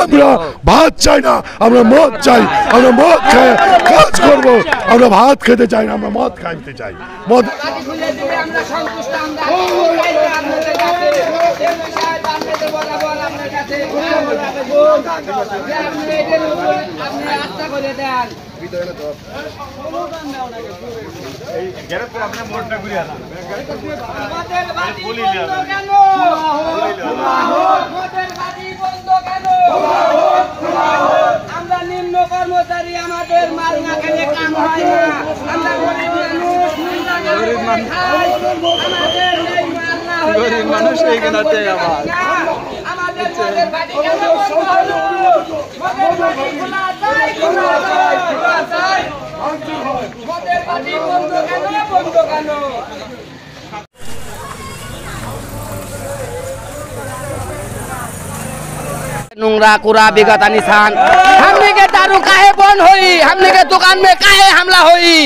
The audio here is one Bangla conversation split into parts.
আমরা ভাত চাই না, আমরা মদ চাই। আমরা মদ খাই কাজ করব, আমরা ভাত খেতে চাই না, আমরা মদ খাইতে চাই। মদ আমরা নিম্ন কর্মচারী, আমাদের মাল না খেলে কাম হয় না। আমরা গরিব মানুষ আমাদের বাড়ি কেন বন্ধ হলো? মদের বাড়ি খোলা যায়, খোলা যায়, খোলা যায়। মদের বাড়ি বন্ধ কেন, বন্ধ কেন? नूंगरा कूड़ा बिगत निशान हमने के दारू काहे बंद होई, हमने के दुकान में काहे हमला होई,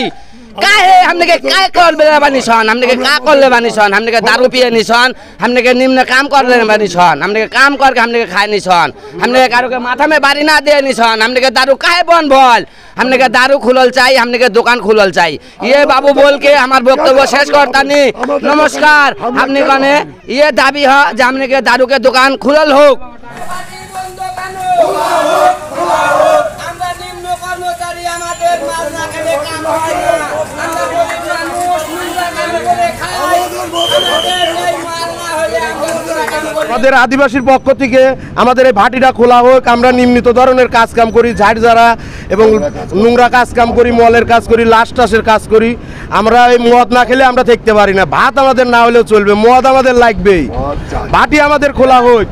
काहे हमने के काय कर ले बानी सन, हमने के का कर ले बानी सन, हमने के दारू पिए निशान, हमने के निम्न काम कर ले बानी सन, हमने के काम करके हमने के खाए निशान, हमने के कारो के माथा में बारी ना दे निशान, हमने के दारू काहे बंद भल, हमने के दारू खुलल चाहिए, हमने के दुकान खुलल चाहिए। ये बाबू बोल के हमार वक्तव्य शेष करता नहीं। नमस्कार। हमने कने ये दाबी है जे हमने के दारू के दुकान खुलल हो। আমরা নিম্ন কর্মচারী, আমাদের মাল না খেলে কাম হয় না। আমরা গরিব মানুষ, নিম্ন কাম করে খাই। আমাদের এই মাল না হলে আমরা কাম করি। আমাদের আদিবাসীর পক্ষ থেকে আমাদের এই ভাটিটা খোলা হোক। আমরা নিম্নিত ধরনের কাজ কাম করি, ঝাড় ঝাড়া এবং নোংরা কাজ কাম করি, মলের কাজ করি, লাশ টাসের কাজ করি। আমরা এই মদ না খেলে আমরা থাকতে পারি না। ভাত আমাদের না হলেও চলবে, মদ আমাদের লাগবেই। ভাটি আমাদের খোলা হোক।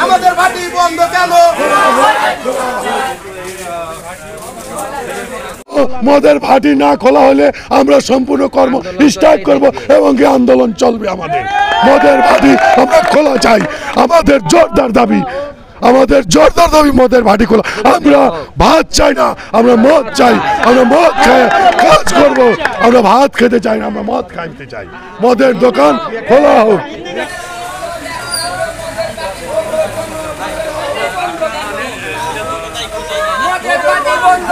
আমাদের বাড়ি বন্ধ কেন? মদের ভাটি না খোলা হলে আমরা সম্পূর্ণ কর্ম স্ট্রাইক করব এবং এই আন্দোলন চলবে। আমাদের মদের ভাটি আমরা খোলা চাই, আমাদের জোরদার দাবি, আমাদের জোরদার দাবি মদের ভাটি খোলা। আমরা ভাত চাই না, আমরা মদ চাই। আমরা মদ খাই কাজ করব, আমরা ভাত খেতে চাই না, আমরা মদ খাইতে চাই। মদের দোকান খোলা হোক। মদের বাড়ি বন্ধ